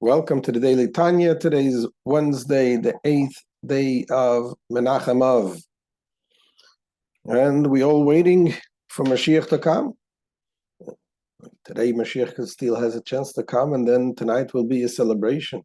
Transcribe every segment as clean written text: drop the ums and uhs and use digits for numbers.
Welcome to the Daily Tanya. Today is Wednesday, the 8th day of Menachem Av. And we're all waiting for Mashiach to come. Today Mashiach still has a chance to come, and then tonight will be a celebration.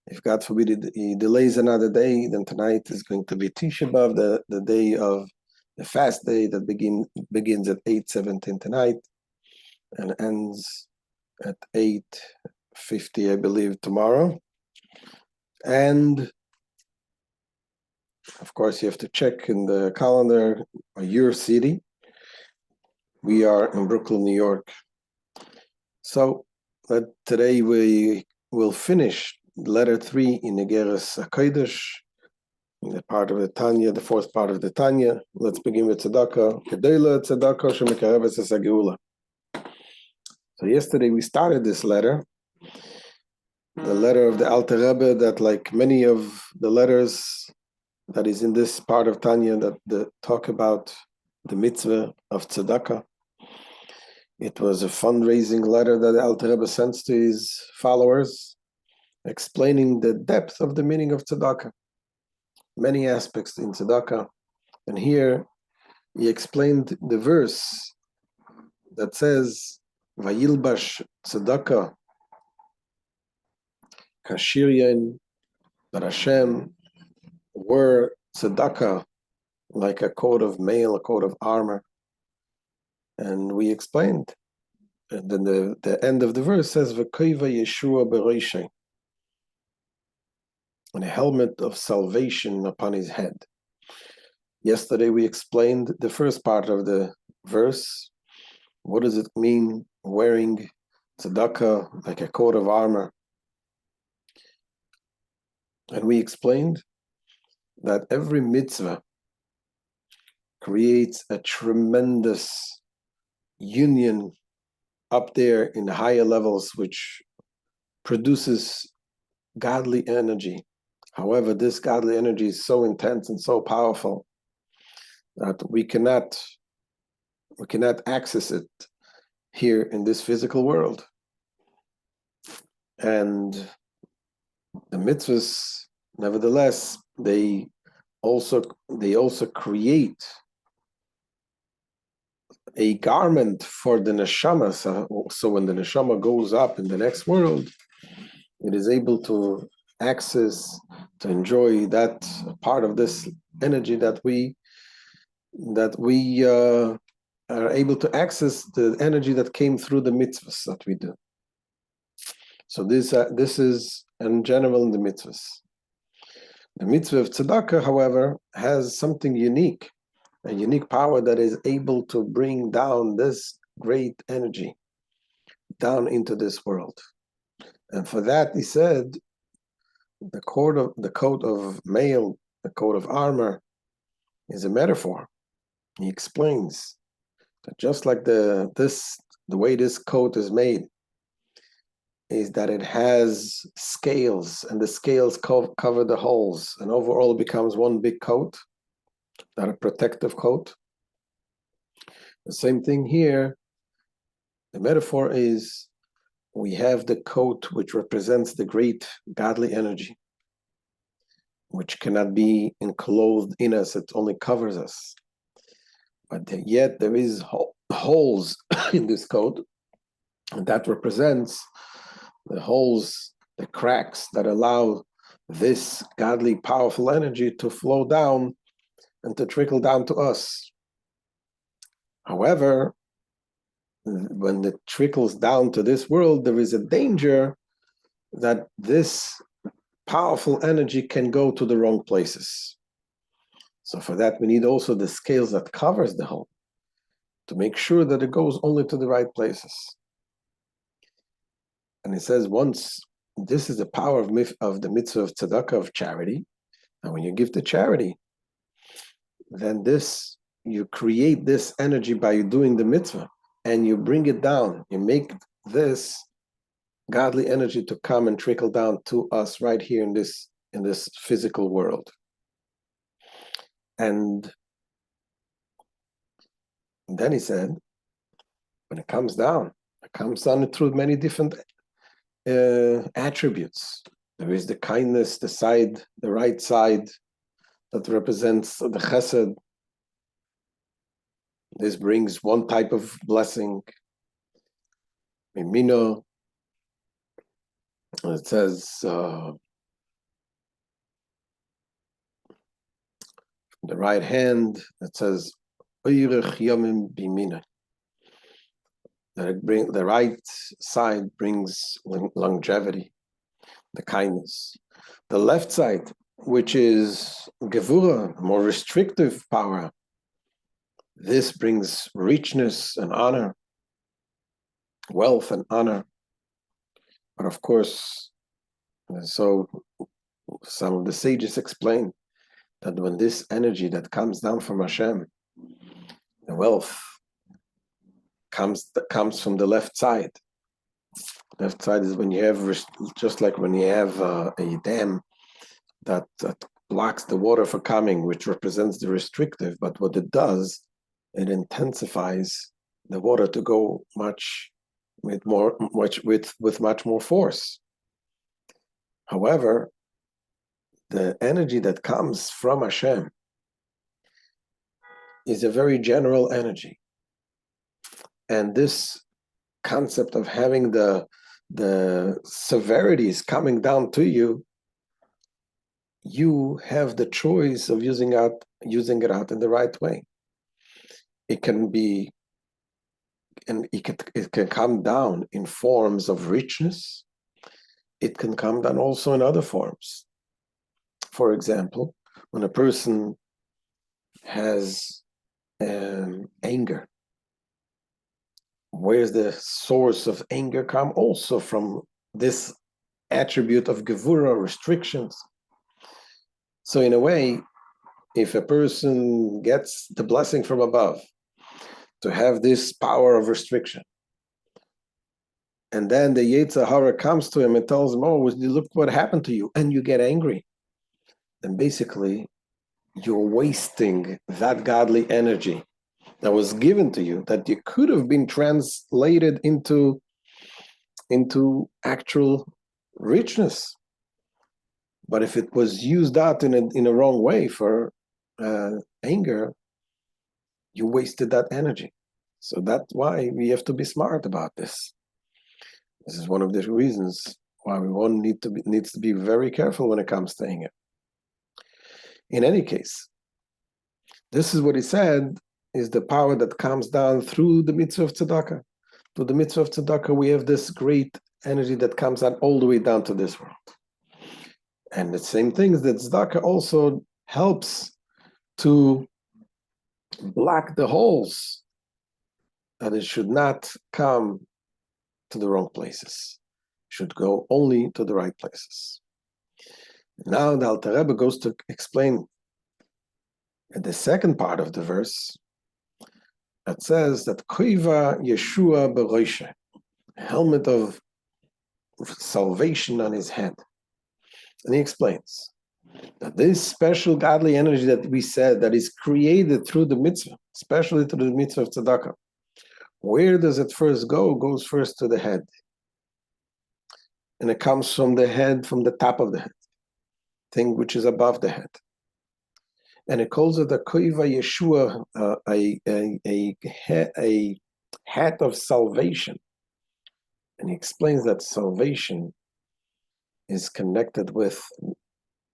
If God forbid he delays another day, then tonight is going to be Tisha B'Av, the day of the fast day that begins at 8:17 tonight and ends at 8:50, I believe, tomorrow. And of course, you have to check in the calendar your city. We are in Brooklyn, New York. So today we will finish letter 3 in Igeret HaKodesh, in the part of the Tanya, the fourth part of the Tanya. Let's begin with tzedakah. So yesterday we started this letter, the letter of the Alter Rebbe, that like many of the letters that is in this part of Tanya that talk about the mitzvah of tzedakah. It was a fundraising letter that the Alter Rebbe sends to his followers, explaining the depth of the meaning of tzedakah, many aspects in tzedakah. And here he explained the verse that says, "Vayilbash tzedakah kashiryan," that Hashem wore tzedakah like a coat of mail, a coat of armor. And we explained. And then the end of the verse says, "V'koiva Yeshua b'roshei," and a helmet of salvation upon his head. Yesterday we explained the first part of the verse. What does it mean wearing tzedakah like a coat of armor? And we explained that every mitzvah creates a tremendous union up there in the higher levels, which produces godly energy. However, this godly energy is so intense and so powerful that we cannot access it here in this physical world. And the mitzvahs, nevertheless, they also create a garment for the neshama. So when the neshama goes up in the next world, it is able to access, to enjoy that part of this energy that we are able to access, the energy that came through the mitzvahs that we do. So this is in general in the mitzvahs. The mitzvah of tzedakah, however, has something unique, a unique power that is able to bring down this great energy down into this world. And for that, he said, the coat of mail, the coat of armor, is a metaphor. He explains that just like the way this coat is made, is that it has scales, and the scales cover the holes, and overall it becomes one big coat, not a protective coat. The same thing here. The metaphor is we have the coat which represents the great godly energy, which cannot be enclosed in us, it only covers us. But yet there is holes in this coat, and that represents the holes, the cracks that allow this godly, powerful energy to flow down and to trickle down to us. However, when it trickles down to this world, there is a danger that this powerful energy can go to the wrong places. So for that, we need also the scales that covers the hole to make sure that it goes only to the right places. And it says, once this is the power of the mitzvah of tzedakah, of charity, and when you give to charity, then you create this energy by doing the mitzvah, and you bring it down. You make this godly energy to come and trickle down to us right here in this physical world. And then he said, when it comes down through many different attributes. There is the kindness, the right side that represents the chesed. This brings one type of blessing. Mimino, it says the right hand, it says Oirech Yomim Bimina. The right side brings longevity, the kindness. The left side, which is Gevura, more restrictive power, this brings richness and honor, wealth and honor. But of course, so some of the sages explain that when this energy that comes down from Hashem, the wealth comes from the left side. Left side is when you have, just like when you have a dam that blocks the water from coming, which represents the restrictive, but what it does, it intensifies the water to go with much more force. However, the energy that comes from Hashem is a very general energy. And this concept of having the severities coming down to you, you have the choice of using it out in the right way. It can be, and it can come down in forms of richness. It can come down also in other forms. For example, when a person has anger, where's the source of anger come? Also from this attribute of gevura, restrictions. So in a way, if a person gets the blessing from above to have this power of restriction, and then the Yetzer Hara comes to him and tells him, oh, look what happened to you, and you get angry, then basically you're wasting that godly energy that was given to you, that you could have been translated into actual richness. But if it was used out in a wrong way for anger, you wasted that energy. So that's why we have to be smart about this. This is one of the reasons why needs to be very careful when it comes to anger. In any case, this is what he said is the power that comes down through the mitzvah of tzedakah. Through the mitzvah of tzedakah, we have this great energy that comes out all the way down to this world. And the same thing is that tzedakah also helps to block the holes, that it should not come to the wrong places. It should go only to the right places. Now the Alter Rebbe goes to explain in the second part of the verse that says that Koiva Yeshua Beroishe, helmet of salvation on his head. And he explains that this special godly energy that we said that is created through the mitzvah, especially through the mitzvah of tzedakah, where does it first go? It goes first to the head. And it comes from the head, from the top of the head, thing which is above the head. And it calls it a koiva Yeshua, a hat of salvation. And he explains that salvation is connected with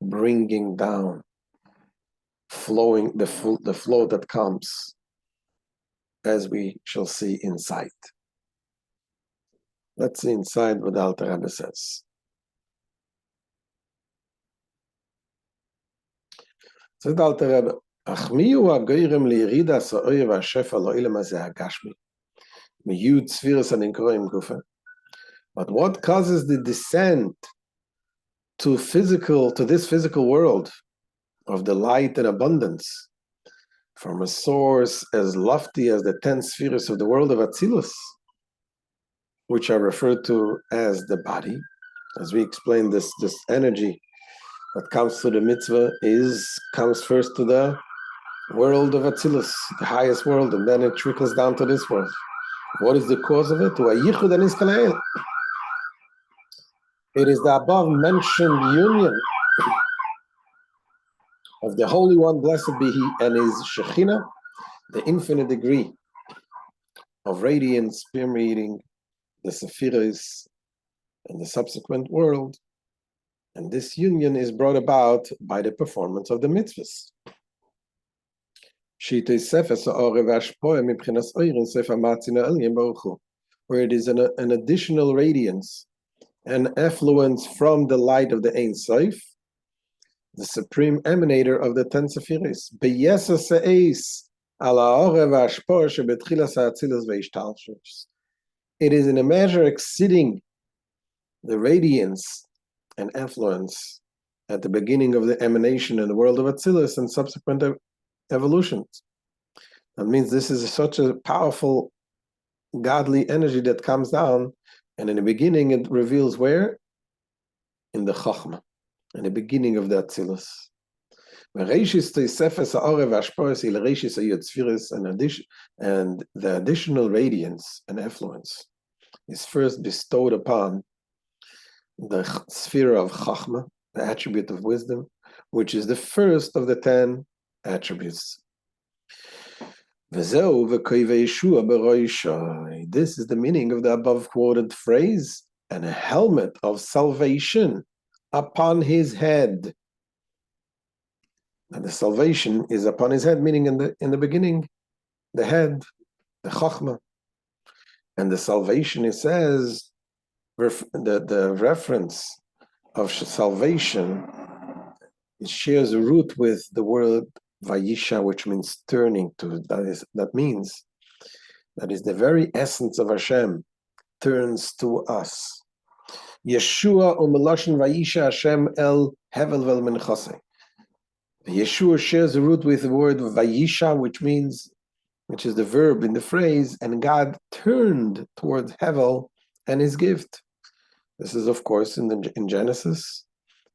bringing down, flowing the flow that comes, as we shall see inside. Let's see inside what the Alter Rebbe says. Says the Alter Rebbe, "Ach miu hagoyrem liyiridas ha'oyer v'hashefa lo'ilem hazeh hagashmi, miyud tzviras haninkroim gufa." But what causes the descent to this physical world of the light and abundance from a source as lofty as the 10 spheres of the world of Atzilus, which are referred to as the body? As we explained, this energy that comes to the mitzvah comes first to the world of Atzilus, the highest world, and then it trickles down to this world. What is the cause of it? It is the above mentioned union of the Holy One, blessed be He, and His Shekhinah, the infinite degree of radiance permeating the Sephiros and the subsequent world. And this union is brought about by the performance of the mitzvahs. Where it is an additional radiance and effluence from the light of the Ein Sof, the supreme emanator of the 10 Sephiros. It is in a measure exceeding the radiance and effluence at the beginning of the emanation in the world of Atzilus and subsequent evolutions. That means this is such a powerful godly energy that comes down, and in the beginning it reveals where? In the Chachma, in the beginning of the Atzilus. And the additional radiance and effluence is first bestowed upon the sphere of Chachma, the attribute of wisdom, which is the first of the 10 attributes. This is the meaning of the above quoted phrase, and a helmet of salvation upon his head. And the salvation is upon his head, meaning in the beginning, the head, the Chachma. And the salvation, it says, the reference of salvation, it shares a root with the word Vayisha, which means turning to. That means that is the very essence of Hashem, turns to us. Yeshua u'meloshin Vayisha Hashem el hevel vel menchase. Yeshua shares a root with the word Vayisha, which is the verb in the phrase, and God turned towards Hevel and his gift. This is, of course, in Genesis.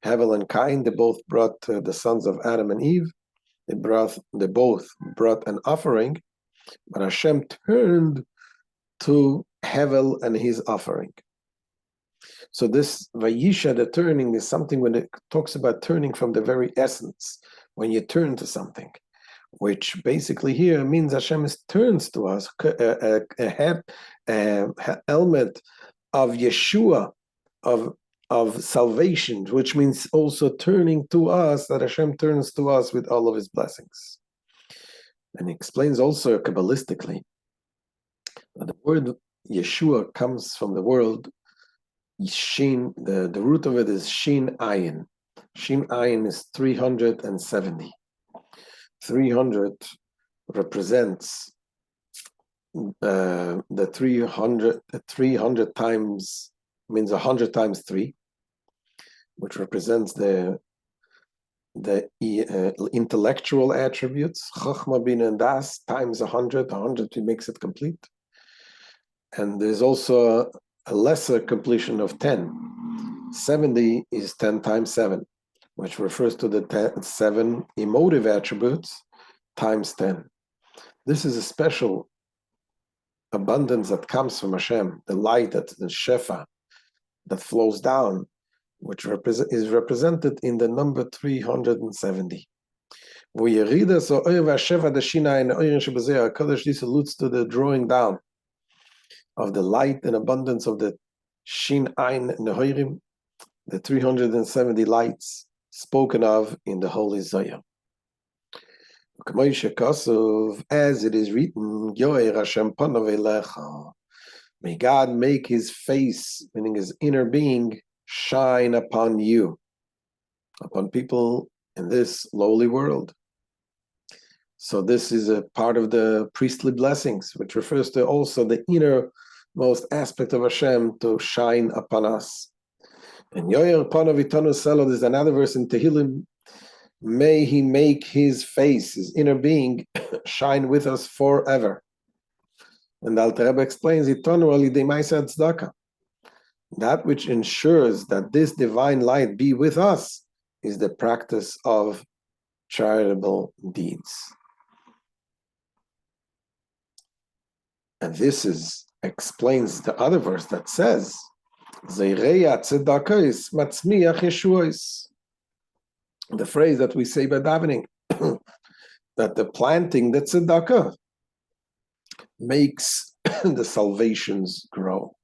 Hevel and Cain, they both brought the sons of Adam and Eve. They both brought an offering, but Hashem turned to Hevel and his offering. So this Vayisha, the turning, is something when it talks about turning from the very essence, when you turn to something, which basically here means Hashem turns to us, a helmet of Yeshua, of salvation, which means also turning to us, that Hashem turns to us with all of his blessings. And he explains also Kabbalistically that the word Yeshua comes from the word Shin, the root of it is Shin Ayin. Shin Ayin is 370. 300 represents the 300 times, means 100 times 3, which represents the intellectual attributes, Chachma, Bina, and Das, times 100. 100 makes it complete. And there's also a lesser completion of 10. 70 is 10 times 7, which refers to the 7 emotive attributes times 10. This is a special abundance that comes from Hashem, the light, the Shefa, that flows down, which is represented in the number 370. This alludes to the drawing down of the light and abundance of the Shin Ein Nehoirim, the 370 lights spoken of in the Holy Zohar. As it is written, may God make his face, meaning his inner being, shine upon you, upon people in this lowly world. So this is a part of the priestly blessings, which refers to also the innermost aspect of Hashem to shine upon us. And Yoyer Panav Itanu Selo, there's another verse in Tehillim, may he make his face, his inner being, shine with us forever. And the Alter Rebbe explains, Itanu alidei ma'aseh tzedakah. That which ensures that this divine light be with us is the practice of charitable deeds. And this explains the other verse that says, Zeireya tzedakos matzmiach yeshuos. The phrase that we say by davening, that the planting, the tzedakah, makes the salvations grow.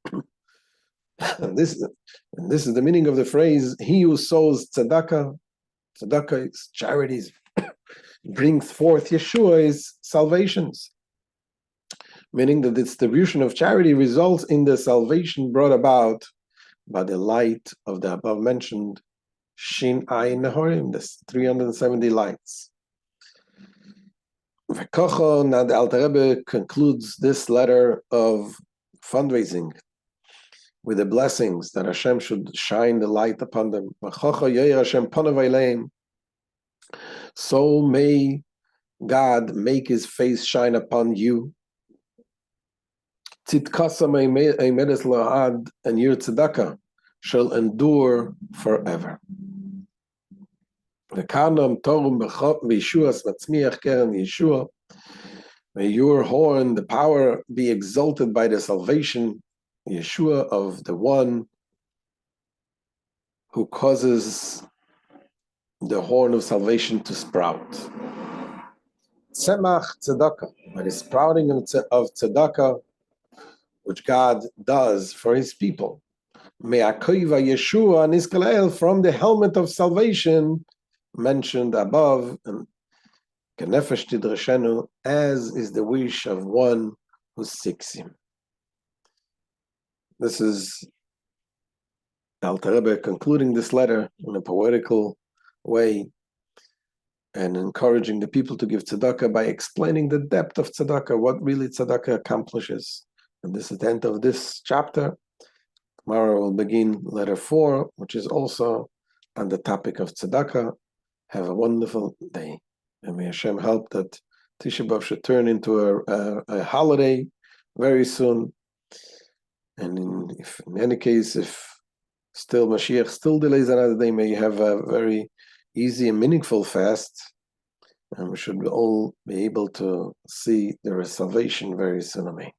And this is the meaning of the phrase, he who sows tzedakah, tzedakah is charities, brings forth Yeshua's salvations. Meaning the distribution of charity results in the salvation brought about by the light of the above mentioned Shin Ayin Nehorim, the 370 lights. Now the Alter Rebbe concludes this letter of fundraising with the blessings that Hashem should shine the light upon them. So may God make his face shine upon you. And your tzedakah shall endure forever. May your horn, the power, be exalted by the salvation, Yeshua, of the one who causes the horn of salvation to sprout. Tzemach tzedakah, by the sprouting of tzedakah, which God does for his people. Me'akoiva Yeshua niskalel, from the helmet of salvation mentioned above, and kenefesh tidrashenu, as is the wish of one who seeks him. This is Alter Rebbe concluding this letter in a poetical way and encouraging the people to give tzedakah by explaining the depth of tzedakah, what really tzedakah accomplishes. And this is the end of this chapter. Tomorrow we'll begin letter 4, which is also on the topic of tzedakah. Have a wonderful day. And may Hashem help that Tisha B'Av should turn into a holiday very soon. And in any case, if still Mashiach still delays another day, may you have a very easy and meaningful fast. And we should all be able to see there is salvation very soon. Amen.